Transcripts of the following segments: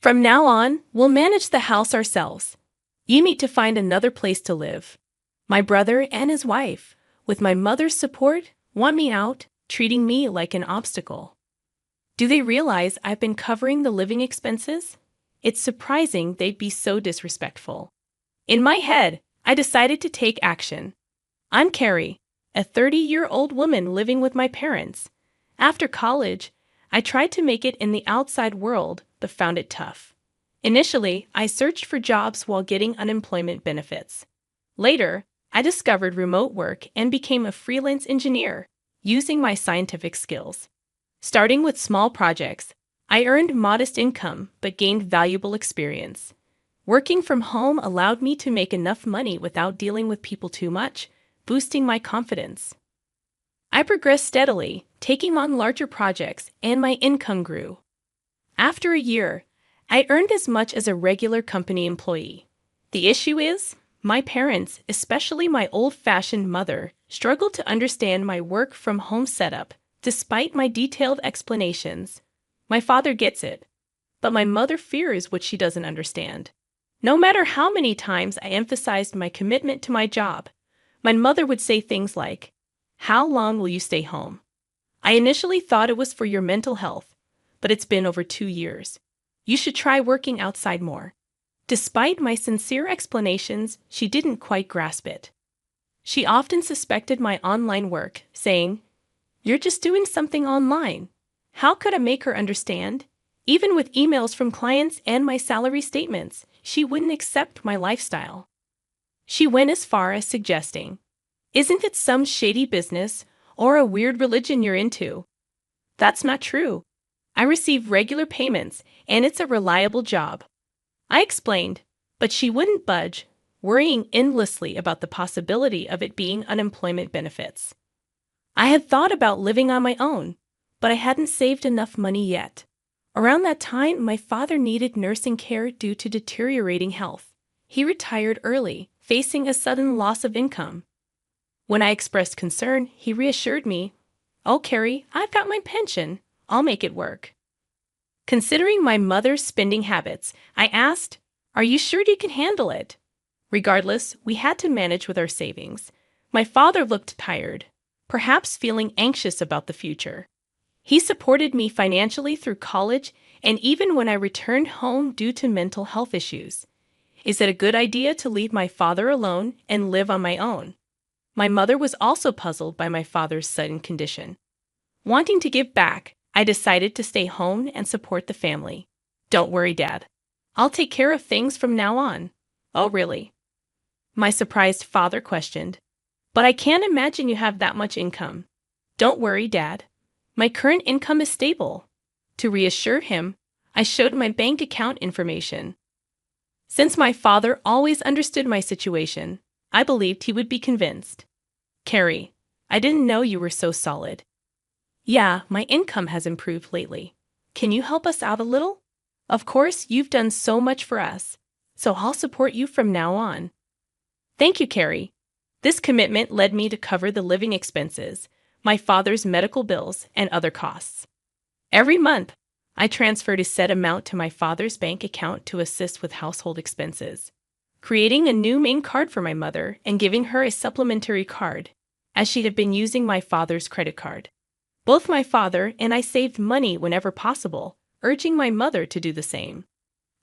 From now on, we'll manage the house ourselves. You need to find another place to live. My brother and his wife, with my mother's support, want me out, treating me like an obstacle. Do they realize I've been covering the living expenses? It's surprising they'd be so disrespectful. In my head, I decided to take action. I'm Carrie, a 30-year-old woman living with my parents. After college, I tried to make it in the outside world, but found it tough. Initially, I searched for jobs while getting unemployment benefits. Later, I discovered remote work and became a freelance engineer, using my scientific skills. Starting with small projects, I earned modest income but gained valuable experience. Working from home allowed me to make enough money without dealing with people too much, boosting my confidence. I progressed steadily, taking on larger projects, and my income grew. After a year, I earned as much as a regular company employee. The issue is, my parents, especially my old-fashioned mother, struggled to understand my work-from-home setup, despite my detailed explanations. My father gets it, but my mother fears what she doesn't understand. No matter how many times I emphasized my commitment to my job, my mother would say things like, "How long will you stay home? I initially thought it was for your mental health, but it's been over 2 years. You should try working outside more." Despite my sincere explanations, she didn't quite grasp it. She often suspected my online work, saying, "You're just doing something online." How could I make her understand? Even with emails from clients and my salary statements, she wouldn't accept my lifestyle. She went as far as suggesting, "Isn't it some shady business or a weird religion you're into?" That's not true. I receive regular payments, and it's a reliable job. I explained, but she wouldn't budge, worrying endlessly about the possibility of it being unemployment benefits. I had thought about living on my own, but I hadn't saved enough money yet. Around that time, my father needed nursing care due to deteriorating health. He retired early, facing a sudden loss of income. When I expressed concern, he reassured me, "Oh, Carrie, I've got my pension. I'll make it work." Considering my mother's spending habits, I asked, "Are you sure you can handle it?" Regardless, we had to manage with our savings. My father looked tired, perhaps feeling anxious about the future. He supported me financially through college and even when I returned home due to mental health issues. Is it a good idea to leave my father alone and live on my own? My mother was also puzzled by my father's sudden condition. Wanting to give back, I decided to stay home and support the family. "Don't worry, Dad. I'll take care of things from now on." "Oh, really?" My surprised father questioned. "But I can't imagine you have that much income." "Don't worry, Dad. My current income is stable." To reassure him, I showed my bank account information. Since my father always understood my situation, I believed he would be convinced. "Carrie, I didn't know you were so solid." "Yeah, my income has improved lately. Can you help us out a little?" "Of course, you've done so much for us, so I'll support you from now on." "Thank you, Carrie." This commitment led me to cover the living expenses, my father's medical bills, and other costs. Every month, I transferred a set amount to my father's bank account to assist with household expenses, creating a new main card for my mother and giving her a supplementary card, as she had been using my father's credit card. Both my father and I saved money whenever possible, urging my mother to do the same.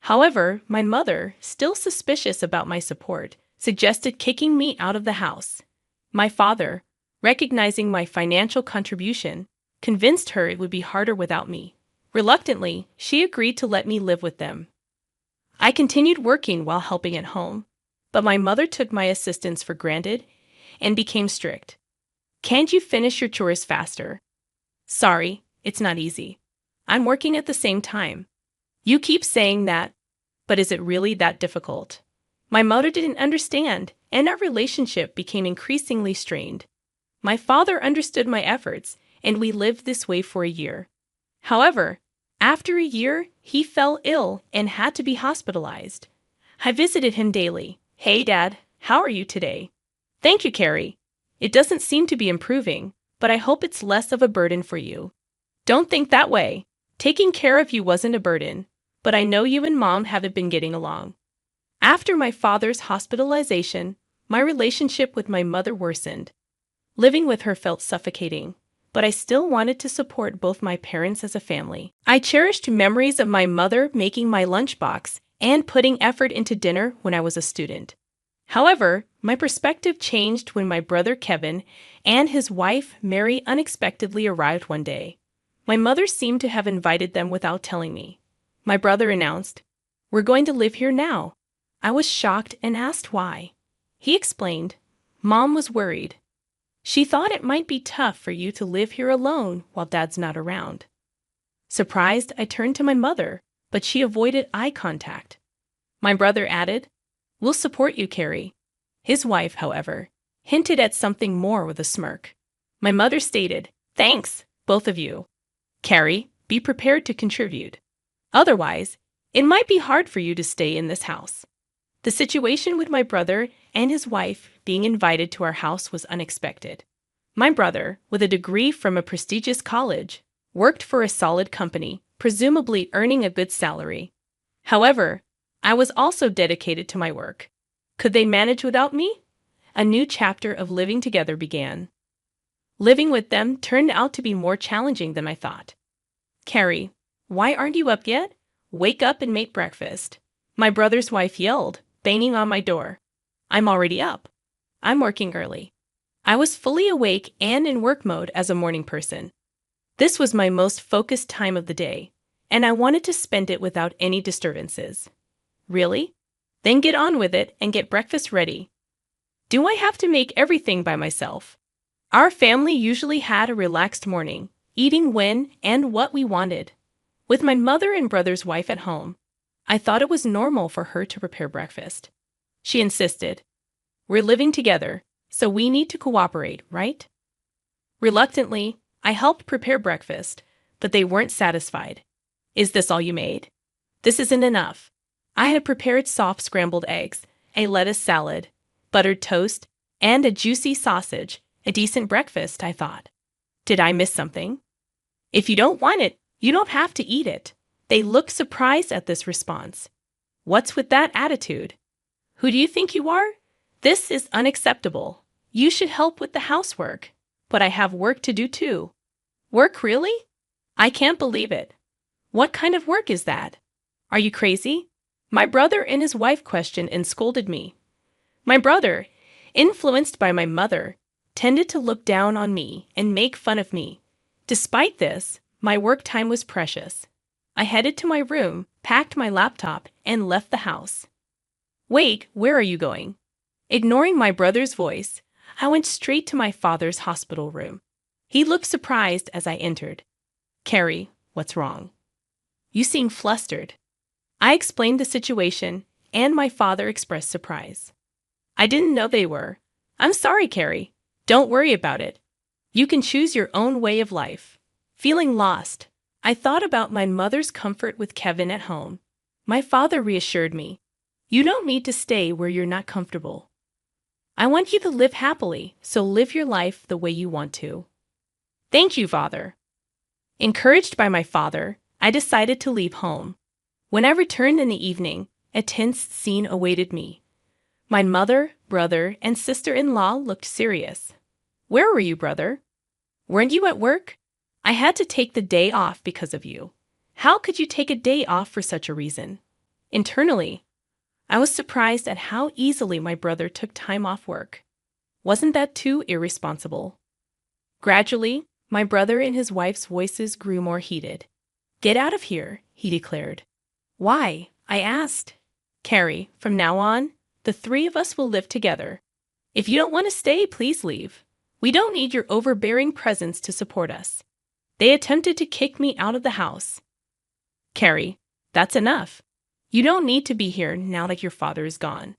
However, my mother, still suspicious about my support, suggested kicking me out of the house. My father, recognizing my financial contribution, convinced her it would be harder without me. Reluctantly, she agreed to let me live with them. I continued working while helping at home, but my mother took my assistance for granted and became strict. "Can't you finish your chores faster?" "Sorry, it's not easy. I'm working at the same time." "You keep saying that, but is it really that difficult?" My mother didn't understand, and our relationship became increasingly strained. My father understood my efforts, and we lived this way for a year. However, after a year, he fell ill and had to be hospitalized. I visited him daily. "Hey, Dad, how are you today?" "Thank you, Carrie. It doesn't seem to be improving, but I hope it's less of a burden for you." "Don't think that way. Taking care of you wasn't a burden. but I know you and Mom haven't been getting along. After my father's hospitalization, my relationship with my mother worsened. Living with her felt suffocating, but I still wanted to support both my parents as a family. I cherished memories of my mother making my lunchbox and putting effort into dinner when I was a student. However, my perspective changed when my brother Kevin and his wife Mary unexpectedly arrived one day. My mother seemed to have invited them without telling me. My brother announced, "We're going to live here now." I was shocked and asked why. He explained, "Mom was worried. She thought it might be tough for you to live here alone while Dad's not around." Surprised, I turned to my mother, but she avoided eye contact. My brother added, "We'll support you, Carrie." His wife, however, hinted at something more with a smirk. My mother stated, "Thanks, both of you. Carrie, be prepared to contribute. Otherwise, it might be hard for you to stay in this house." The situation with my brother and his wife being invited to our house was unexpected. My brother, with a degree from a prestigious college, worked for a solid company, presumably earning a good salary. However, I was also dedicated to my work. Could they manage without me? A new chapter of living together began. Living with them turned out to be more challenging than I thought. "Carrie, why aren't you up yet? Wake up and make breakfast." My brother's wife yelled, banging on my door. "I'm already up. I'm working early." I was fully awake and in work mode as a morning person. This was my most focused time of the day, and I wanted to spend it without any disturbances. "Really? Then get on with it and get breakfast ready." Do I have to make everything by myself? Our family usually had a relaxed morning, eating when and what we wanted. With my mother and brother's wife at home, I thought it was normal for her to prepare breakfast. She insisted, "We're living together, so we need to cooperate, right?" Reluctantly, I helped prepare breakfast, but they weren't satisfied. "Is this all you made? This isn't enough." I had prepared soft scrambled eggs, a lettuce salad, buttered toast, and a juicy sausage, a decent breakfast, I thought. Did I miss something? "If you don't want it, you don't have to eat it." They looked surprised at this response. "What's with that attitude? Who do you think you are? This is unacceptable. You should help with the housework." "But I have work to do too." "Work, really? I can't believe it. What kind of work is that? Are you crazy?" My brother and his wife questioned and scolded me. My brother, influenced by my mother, tended to look down on me and make fun of me. Despite this, my work time was precious. I headed to my room, packed my laptop, and left the house. "Wait, where are you going?" Ignoring my brother's voice, I went straight to my father's hospital room. He looked surprised as I entered. "Carrie, what's wrong? You seem flustered." I explained the situation, and my father expressed surprise. "I didn't know they were. I'm sorry, Carrie. Don't worry about it. You can choose your own way of life." Feeling lost, I thought about my mother's comfort with Kevin at home. My father reassured me, "You don't need to stay where you're not comfortable. I want you to live happily, so live your life the way you want to." "Thank you, Father." Encouraged by my father, I decided to leave home. When I returned in the evening, a tense scene awaited me. My mother, brother, and sister-in-law looked serious. "Where were you, brother? Weren't you at work? I had to take the day off because of you." How could you take a day off for such a reason? Internally, I was surprised at how easily my brother took time off work. Wasn't that too irresponsible? Gradually, my brother and his wife's voices grew more heated. "Get out of here," he declared. "Why?" I asked. "Carrie, from now on, the three of us will live together. If you don't want to stay, please leave. We don't need your overbearing presence to support us." They attempted to kick me out of the house. "Carrie, that's enough. You don't need to be here now that your father is gone."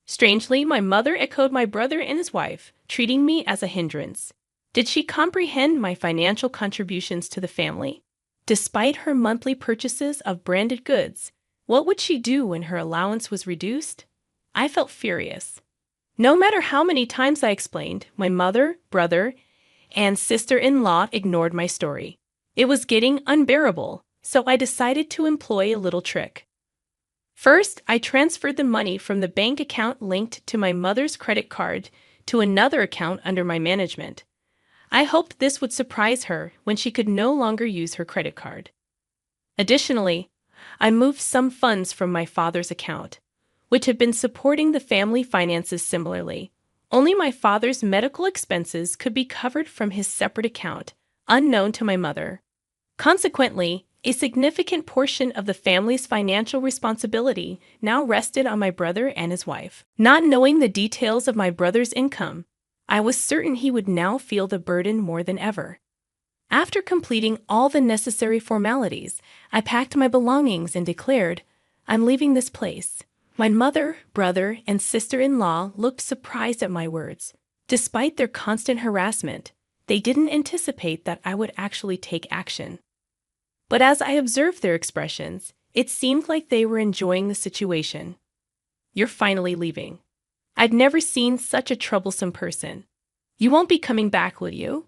Strangely, my mother echoed my brother and his wife, treating me as a hindrance. Did she comprehend my financial contributions to the family? Despite her monthly purchases of branded goods, what would she do when her allowance was reduced? I felt furious. No matter how many times I explained, my mother, brother, and sister-in-law ignored my story. It was getting unbearable, so I decided to employ a little trick. First, I transferred the money from the bank account linked to my mother's credit card to another account under my management. I hoped this would surprise her when she could no longer use her credit card. Additionally, I moved some funds from my father's account, which had been supporting the family finances similarly. Only my father's medical expenses could be covered from his separate account, unknown to my mother. Consequently, a significant portion of the family's financial responsibility now rested on my brother and his wife. Not knowing the details of my brother's income, I was certain he would now feel the burden more than ever. After completing all the necessary formalities, I packed my belongings and declared, "I'm leaving this place." My mother, brother, and sister-in-law looked surprised at my words. Despite their constant harassment, they didn't anticipate that I would actually take action. But as I observed their expressions, it seemed like they were enjoying the situation. "You're finally leaving. I'd never seen such a troublesome person. You won't be coming back, will you?"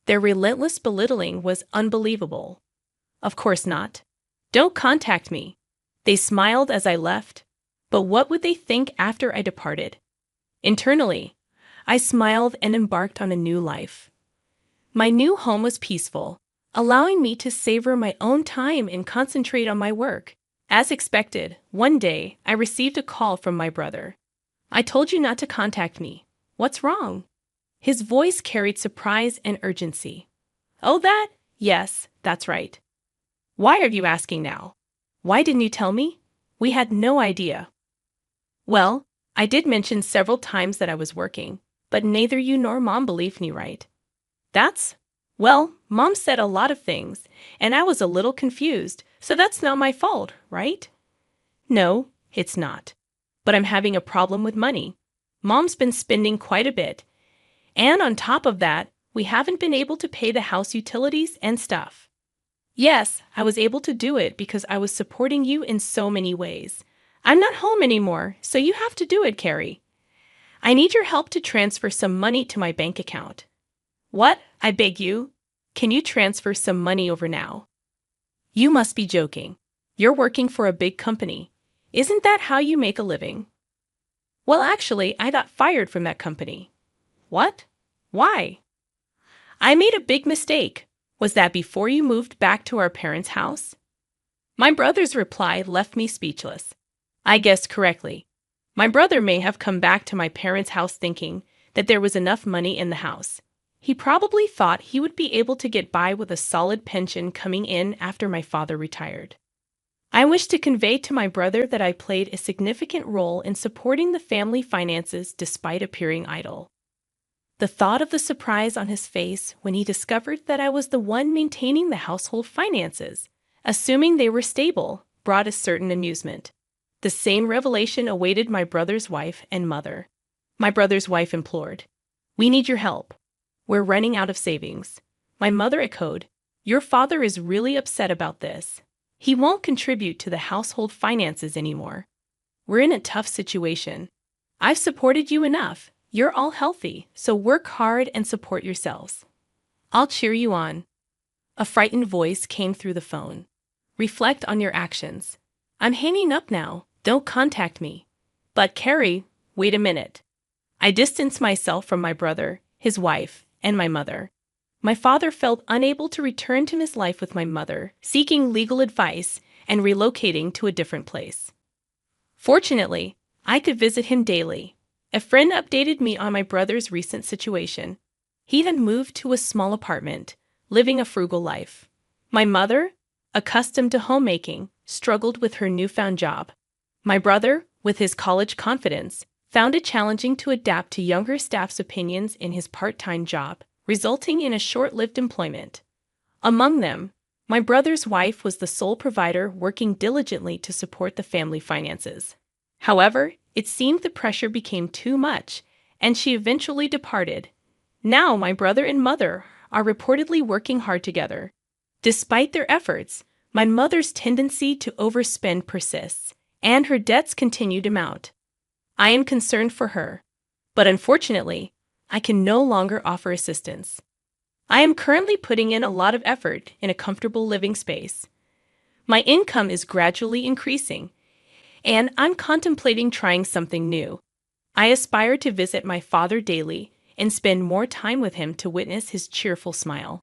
Their relentless belittling was unbelievable. "Of course not. Don't contact me." They smiled as I left, but what would they think after I departed? Internally, I smiled and embarked on a new life. My new home was peaceful, allowing me to savor my own time and concentrate on my work. As expected, one day I received a call from my brother. "I told you not to contact me. What's wrong?" His voice carried surprise and urgency. "Oh, that? Yes, that's right. Why are you asking now? Why didn't you tell me? We had no idea." "Well, I did mention several times that I was working, but neither you nor Mom believed me, right?" Well, Mom said a lot of things, and I was a little confused, so that's not my fault, right?" "No, it's not. But I'm having a problem with money. Mom's been spending quite a bit, and on top of that, we haven't been able to pay the house utilities and stuff." "Yes, I was able to do it because I was supporting you in so many ways. I'm not home anymore, so you have to do it, Carrie. I need your help to transfer some money to my bank account." "What? I beg you. Can you transfer some money over now?" "You must be joking. You're working for a big company. Isn't that how you make a living?" "Well, actually, I got fired from that company." "What? Why?" "I made a big mistake." "Was that before you moved back to our parents' house?" My brother's reply left me speechless. I guessed correctly. My brother may have come back to my parents' house thinking that there was enough money in the house. He probably thought he would be able to get by with a solid pension coming in after my father retired. I wish to convey to my brother that I played a significant role in supporting the family finances despite appearing idle. The thought of the surprise on his face when he discovered that I was the one maintaining the household finances, assuming they were stable, brought a certain amusement. The same revelation awaited my brother's wife and mother. My brother's wife implored, "We need your help. We're running out of savings." My mother echoed, "Your father is really upset about this. He won't contribute to the household finances anymore. We're in a tough situation. I've supported you enough. You're all healthy, so work hard and support yourselves. I'll cheer you on." A frightened voice came through the phone. "Reflect on your actions. I'm hanging up now. Don't contact me." "But Carrie, wait a minute." I distanced myself from my brother, his wife, and my mother. My father felt unable to return to his life with my mother, seeking legal advice and relocating to a different place. Fortunately, I could visit him daily. A friend updated me on my brother's recent situation. He had moved to a small apartment, living a frugal life. My mother, accustomed to homemaking, struggled with her newfound job. My brother, with his college confidence, found it challenging to adapt to younger staff's opinions in his part-time job, resulting in a short-lived employment. Among them, my brother's wife was the sole provider working diligently to support the family finances. However, it seemed the pressure became too much, and she eventually departed. Now my brother and mother are reportedly working hard together. Despite their efforts, my mother's tendency to overspend persists, and her debts continue to mount. I am concerned for her, but unfortunately, I can no longer offer assistance. I am currently putting in a lot of effort in a comfortable living space. My income is gradually increasing, and I'm contemplating trying something new. I aspire to visit my father daily and spend more time with him to witness his cheerful smile.